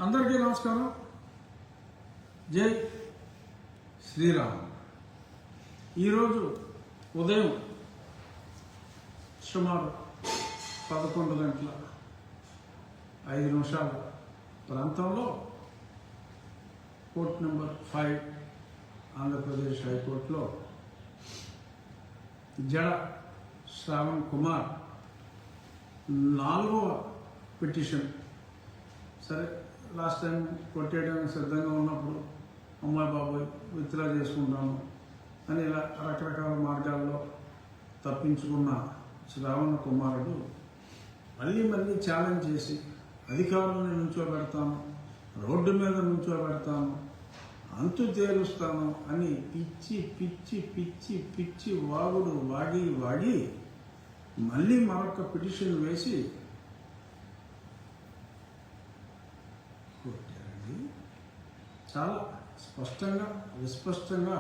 అందరికీ నమస్కారం. జై శ్రీరామ్. ఈరోజు ఉదయం సుమారు 11:05 ప్రాంతంలో కోర్ట్ నెంబర్ 5 ఆంధ్రప్రదేశ్ హైకోర్టులో జడ శ్రావణ్ కుమార్ 4వ పిటిషన్. సరే, లాస్ట్ టైం కొట్టేయడానికి సిద్ధంగా ఉన్నప్పుడు అమ్మాయి బాబోయ్ విత్డ్రా చేసుకుంటాను అని ఇలా రకరకాల మార్గాల్లో తప్పించుకున్న శ్రావణ్ కుమారుడు మళ్ళీ ఛాలెంజ్ చేసి అధికారులను నుంచోబెడతాను, రోడ్డు మీద నుంచోబెడతాను, అంతు తేలుస్తాను అని పిచ్చి పిచ్చి పిచ్చి పిచ్చి వాగుడు వాగి మళ్ళీ మరొక పిటిషన్ వేసి కొట్టారండి. చాలా స్పష్టంగా విస్పష్టంగా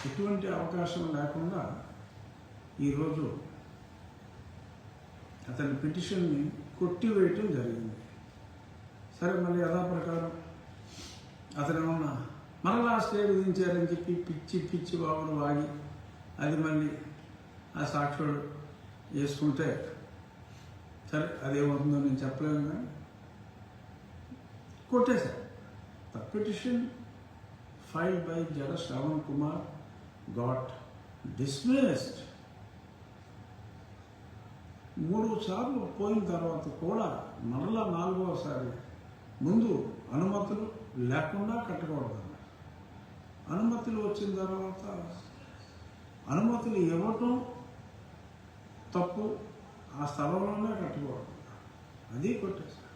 ఎటువంటి అవకాశం లేకుండా ఈరోజు అతని పిటిషన్ని కొట్టివేయటం జరిగింది. సరే, మళ్ళీ యథాప్రకారం అతను ఏమన్నా మరలా స్టే విధించారని చెప్పి పిచ్చి పిచ్చి బాబులు వాగి అది మళ్ళీ ఆ సాక్షుడు వేసుకుంటే సరే అదేమవుతుందో నేను చెప్పలేను, కానీ కొట్టేశారు. ద పిటిషన్ ఫైల్డ్ బై జడ శ్రావణ్ కుమార్ గాట్ డిస్మిస్డ్. 3 సార్లు పోయిన తర్వాత కూడా మరలా 4వసారి ముందు అనుమతులు లేకుండా కట్టకూడదు. అనుమతులు వచ్చిన తర్వాత అనుమతులు ఇవ్వటం తప్పు, ఆ స్థలంలోనే కట్టకూడదు. అది కొట్టేశారు.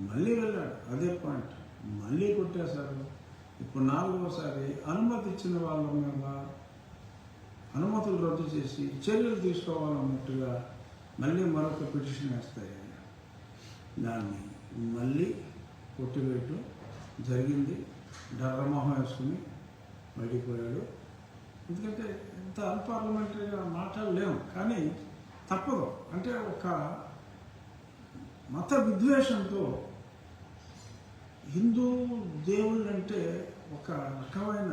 మళ్ళీ వెళ్ళాడు, అదే పాయింట్, మళ్ళీ కొట్టేశారు. ఇప్పుడు 4వసారి అనుమతి ఇచ్చిన వాళ్ళ మీద అనుమతులు రద్దు చేసి చర్యలు తీసుకోవాలన్నట్టుగా మళ్ళీ మరొక పిటిషన్ వేస్తాయి. దాన్ని మళ్ళీ కొట్టివేయటం జరిగింది. డర్రమోహం వేసుకుని బయటిపోయాడు. ఎందుకంటే ఇంత అన్పార్లమెంటరీగా మాట్లాడలేము, కానీ తప్పదు. అంటే ఒక మత విద్వేషంతో హిందూ దేవుళ్ళు అంటే ఒక రకమైన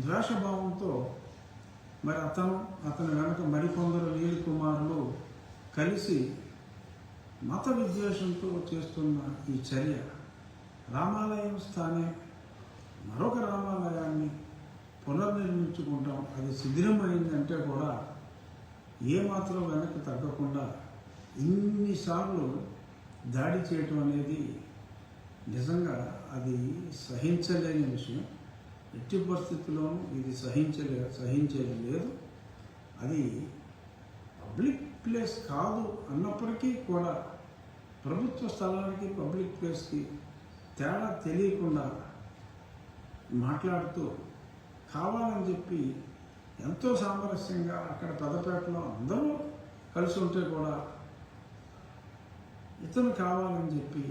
ద్వేషభావంతో మరి అతని వెనక మరికొందరు నీలి కుమారులు కలిసి మత విద్వేషంతో చేస్తున్న ఈ చర్య, రామాలయం స్థానే మరొక రామాలయాన్ని పునర్నిర్మించుకుంటాం, అది శిథిలమైందంటే కూడా ఏమాత్రం వెనక్కి తగ్గకుండా ఇన్నిసార్లు దాడి చేయటం అనేది నిజంగా అది సహించలేని విషయం. ఎట్టి పరిస్థితుల్లోనూ ఇది సహించేది లేదు. అది పబ్లిక్ ప్లేస్ కాదు అన్నప్పటికీ కూడా ప్రభుత్వ స్థలానికి పబ్లిక్ ప్లేస్కి తేడా తెలియకుండా మాట్లాడుతూ కావాలని చెప్పి ఎంతో సామరస్యంగా అక్కడ పెద్దపేటలో అందరూ కలిసి ఉంటే కూడా ఇతను కావాలని చెప్పి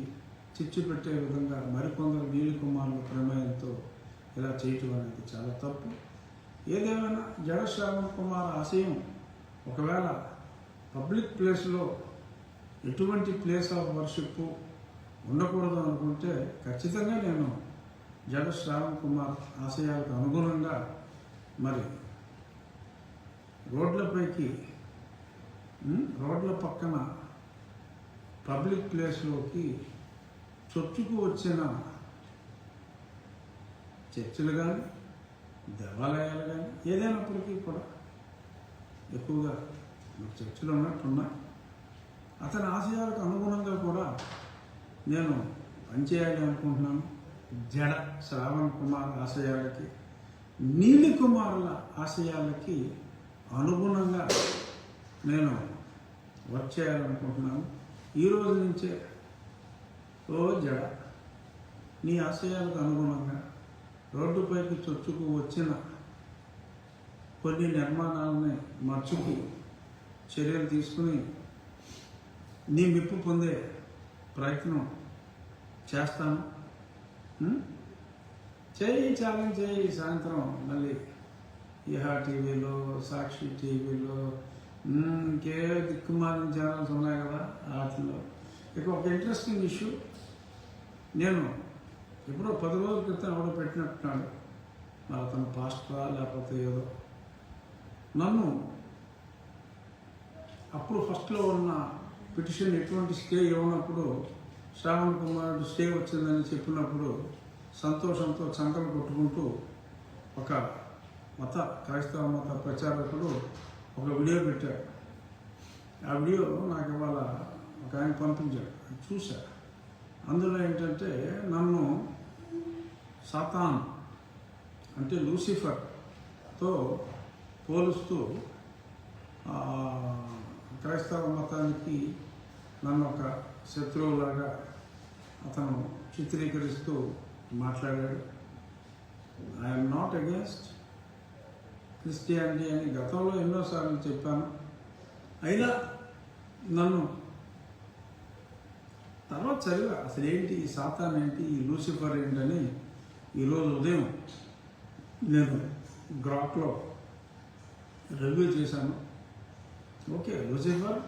చిచ్చు పెట్టే విధంగా మరికొందరు నీలి కుమారుల ప్రమేయంతో ఇలా చేయటం అనేది చాలా తప్పు. ఏదేమైనా జడ శ్రావణ్ కుమార్ ఆశయం ఒకవేళ పబ్లిక్ ప్లేస్లో ఎటువంటి ప్లేస్ ఆఫ్ వర్షిప్ ఉండకూడదు అనుకుంటే ఖచ్చితంగా నేను జడ శ్రావణ్ కుమార్ ఆశయాలకు అనుగుణంగా మరి రోడ్ల పక్కన పబ్లిక్ ప్లేస్లోకి చొచ్చుకు వచ్చిన చర్చిలు కానీ దేవాలయాలు కానీ ఏదైనప్పటికీ కూడా ఎక్కువగా చర్చిలు ఉన్నట్టున్నాయి. అతని ఆశయాలకు అనుగుణంగా కూడా నేను పనిచేయాలి అనుకుంటున్నాను. జడ శ్రావణ్ కుమార్ ఆశయాలకి, నీలి కుమారుల ఆశయాలకి అనుగుణంగా నేను వర్క్ చేయాలనుకుంటున్నాను. ఈరోజు నుంచే ఓ జడ, నీ ఆశయాలకు అనుగుణంగా రోడ్డుపైకి చొచ్చుకు వచ్చిన కొన్ని నిర్మాణాలని మర్చుకి చర్యలు తీసుకుని నీ మెప్పు పొందే ప్రయత్నం చేస్తాను. ఛాలెంజ్ చేయి. సాయంత్రం మళ్ళీ ఈహా టీవీలో, సాక్షి టీవీలో, ఇంకే దిక్కుమాలిన ఛానల్స్ ఉన్నాయి కదా వాటిలో. ఇక ఒక ఇంట్రెస్టింగ్ ఇష్యూ, నేను ఎప్పుడో 10 రోజుల క్రితం ఎవడో పెట్టినట్టున్నాడు, మరి అతను పాస్టరా లేకపోతే ఏదో, నన్ను అప్పుడు ఫస్ట్లో ఉన్న పిటిషన్ ఎటువంటి స్టే ఇవ్వనప్పుడు శ్రావణ్ కుమార్ స్టే వచ్చిందని చెప్పినప్పుడు సంతోషంతో చంకలు కొట్టుకుంటూ ఒక క్రైస్తవ మత ప్రచారకుడు ఒక వీడియో పెట్టాడు. ఆ వీడియో నాకు ఇవాళ ఒక ఆయన పంపించాడు, చూశా. అందులో ఏంటంటే నన్ను సాతాన్ అంటే లూసిఫర్తో పోలుస్తూ క్రైస్తవ మతానికి నన్ను ఒక శత్రువులాగా అతను చిత్రీకరిస్తూ మాట్లాడాడు. ఐఎమ్ నాట్ అగేన్స్ట్ క్రిస్టియానిటీ అని గతంలో ఎన్నోసార్లు చెప్పాను. అయినా నన్ను తర్వాత చదివా అసలు ఏంటి ఈ సాతాన్ ఏంటి, ఈ లూసిఫర్ ఏంటని ఈరోజు ఉదయం నేను గ్రాక్లో రివ్యూ చేశాను. Okay, Lucifer,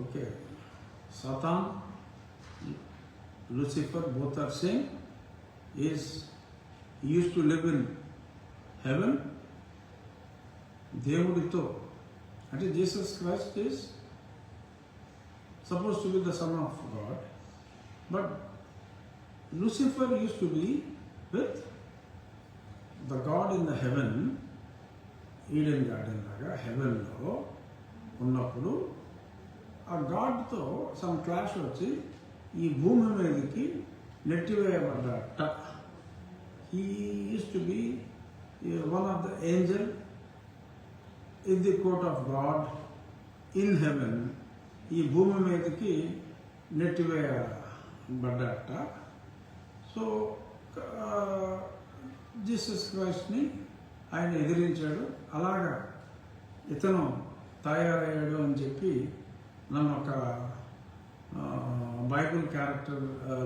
okay, Satan, Lucifer both are same. Is used to live in heaven. దేవుడితో అంటే Jesus Christ is supposed to be the son of God, but Lucifer used to be with the God in the heaven, Eden garden లాగా హెవెన్లో ఉన్నప్పుడు ఆ గాడ్తో some clash వచ్చి ఈ భూమి మీదకి నెట్టివేయబడ్డట. He use to be one of the angel in the court of God in heaven. ఈ భూమి మీదకి నెట్టివేయబడ్డట. సో జీసస్ క్రైస్ట్ని ఆయన ఎదిరించాడు. అలాగా ఇతను తయారయ్యాడు అని చెప్పి నన్ను ఒక బైబిల్ క్యారెక్టర్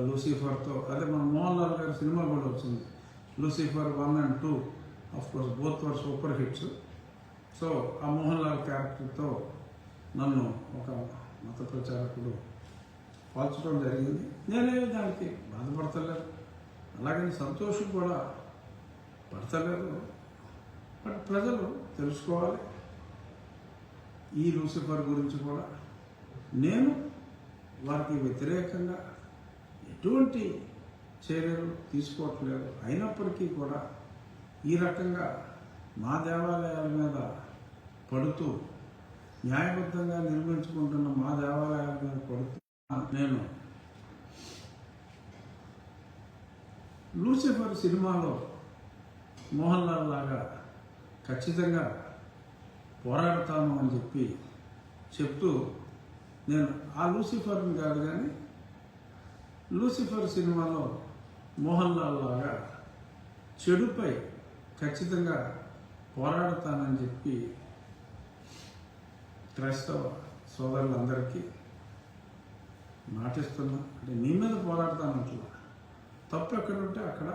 లూసిఫర్తో, అదే మన మోహన్ లాల్ గారి సినిమా కూడా వచ్చింది Lucifer 1 and 2, of course both were super hits. So ఆ మోహన్ లాల్ క్యారెక్టర్తో నన్ను ఒక మత ప్రచారకుడు పోల్చడం జరిగింది. నేనే దానికి బాధపడతలేదు, అలాగని సంతోషం కూడా పడతలేదు. బట్ ప్రజలు తెలుసుకోవాలి ఈ లూసిఫర్ గురించి కూడా. నేను వారికి వ్యతిరేకంగా ఎటువంటి చర్యలు తీసుకోవట్లేదు. అయినప్పటికీ కూడా ఈ రకంగా మా దేవాలయాల మీద పడుతూ, న్యాయబద్ధంగా నిర్మించుకుంటున్న మా దేవాలయాల మీద పడుతూ, నేను లూసిఫర్ సినిమాలో మోహన్ లాల్ లాగా ఖచ్చితంగా పోరాడతాను అని చెప్పి చెప్తూ, నేను ఆ లూసిఫర్ని కాదు కానీ లూసిఫర్ సినిమాలో మోహన్ లాల్ లాగా చెడుపై ఖచ్చితంగా పోరాడతానని చెప్పి క్రైస్తవ సోదరులందరికీ మాటిస్తున్నా. అంటే నీ మీద పోరాడతానంటున్నా, తప్పు ఎక్కడుంటే అక్కడ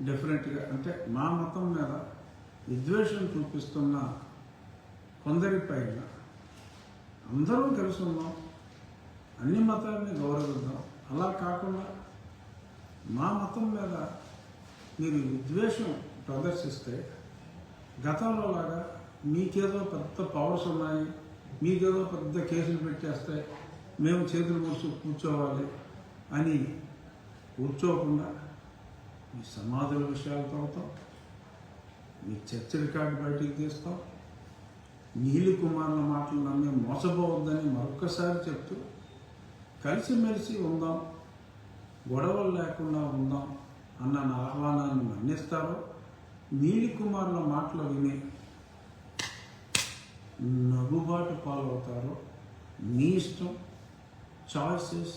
డెఫినెట్గా, అంటే మా మతం మీద విద్వేషం చూపిస్తున్న కొందరిపైన అందరూ తెలుసున్నాం, అన్ని మతాలని గౌరవిద్దాం. అలా కాకుండా మా మతం మీద మీరు విద్వేషం ప్రదర్శిస్తే, గతంలో లాగా మీకేదో పెద్ద పవర్స్ ఉన్నాయి, మీకేదో పెద్ద కేసులు పెట్టేస్తే మేము చేతులు ముడుచు కూర్చోవాలి అని కూర్చోకుండా మీ సమాధుల విషయాలతో అవుతాం, మీ చర్చ రికార్డు బయటికి తీస్తాం. నీలి కుమారుల మాటలు నమ్మి మోసపోవద్దని మరొక్కసారి చెప్తూ, కలిసిమెలిసి ఉందాం, గొడవలు లేకుండా ఉందాం అన్న నా ఆహ్వానాన్ని మన్నిస్తారో, నీలి కుమారుల మాటలు విని నవ్వుబాటు పాలవుతారో మీ ఇష్టం. Choices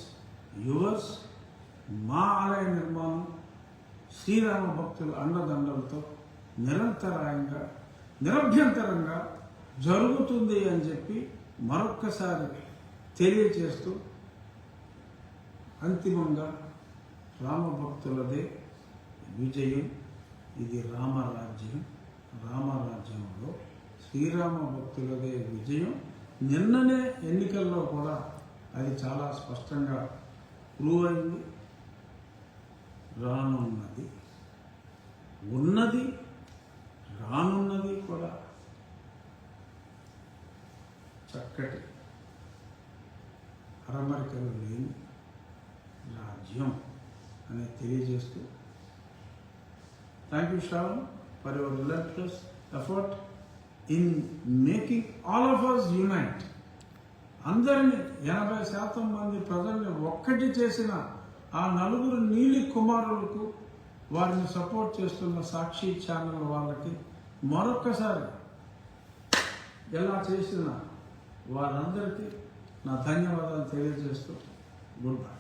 yours. మా ఆలయ నిర్మాణం శ్రీరామ భక్తుల అండదండలతో నిరభ్యంతరంగా జరుగుతుంది అని చెప్పి మరొక్కసారి తెలియచేస్తూ, అంతిమంగా రామభక్తులదే విజయం. ఇది రామరాజ్యం. రామరాజ్యంలో శ్రీరామ భక్తులదే విజయం. నిన్ననే ఎన్నికల్లో కూడా అది చాలా స్పష్టంగా ప్రూవ్ అయింది. రానున్నది ఉన్నది రానున్నది కూడా చక్కటి అరమరికలు లేని రాజ్యం అని తెలియజేస్తూ thank you Shravan for your relentless effort in making all of us unite. అందరినీ 80% మంది ప్రజల్ని ఒక్కటి చేసిన ఆ నలుగురు నీలి కుమారులకు, వారిని సపోర్ట్ చేస్తున్న సాక్షి ఛానల్ వాళ్ళకి మరొక్కసారి ఎలా చేసిన వారందరికీ నా ధన్యవాదాలు తెలియజేస్తూ గుడ్ బై.